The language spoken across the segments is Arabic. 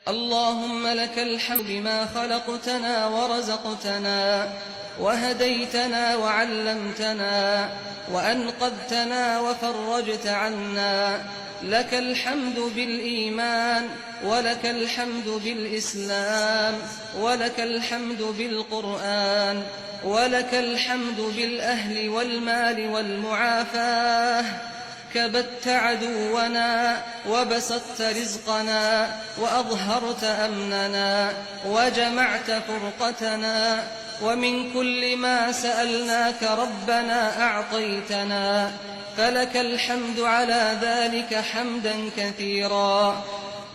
اللهم لك الحمد بما خلقتنا ورزقتنا وهديتنا وعلمتنا وأنقذتنا وفرجت عنا. لك الحمد بالإيمان، ولك الحمد بالإسلام، ولك الحمد بالقرآن، ولك الحمد بالأهل والمال والمعافاة. كبت عدونا وبسطت رزقنا وأظهرت أمننا وجمعت فرقتنا، ومن كل ما سألناك ربنا أعطيتنا، فلك الحمد على ذلك حمدا كثيرا.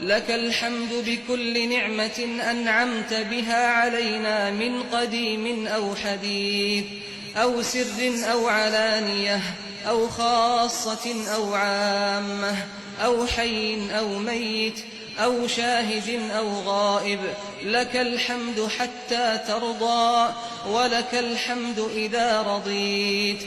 لك الحمد بكل نعمة أنعمت بها علينا من قديم أو حديث أو سر أو علانية أو خاصة أو عامة أو حي أو ميت أو شاهد أو غائب. لك الحمد حتى ترضى، ولك الحمد إذا رضيت.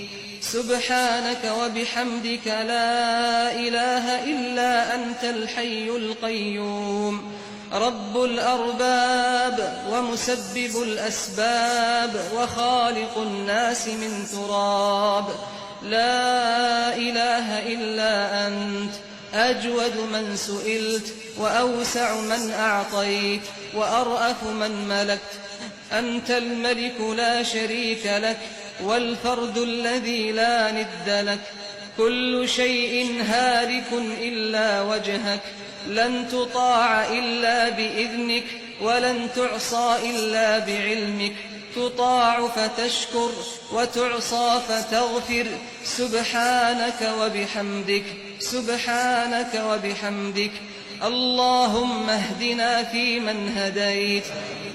سبحانك وبحمدك لا إله إلا أنت الحي القيوم، رب الأرباب ومسبب الأسباب وخالق الناس من تراب. لا إله إلا أنت، أجود من سئلت وأوسع من أعطيت وأرأف من ملكت. أنت الملك لا شريك لك، والفرد الذي لا ند لك. كل شيء هالك إلا وجهك، لن تطاع إلا بإذنك، ولن تعصى إلا بعلمك. تطاع فتشكر وتعصى فتغفر. سبحانك وبحمدك، سبحانك وبحمدك. اللهم اهدنا فيمن هديت،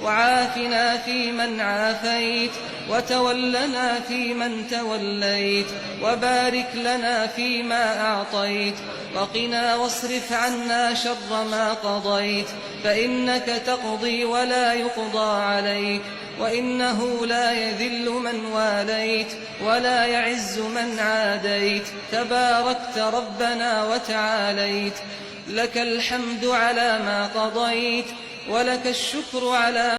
وعافنا فيمن عافيت، وتولنا فيمن توليت، وبارك لنا فيما أعطيت، وقنا واصرف عنا شر ما قضيت، فإنك تقضي ولا يقضى عليك، وإنه لا يذل من واليت ولا يعز من عاديت. تباركت ربنا وتعاليت. لك الحمد على ما قضيت، ولك الشكر على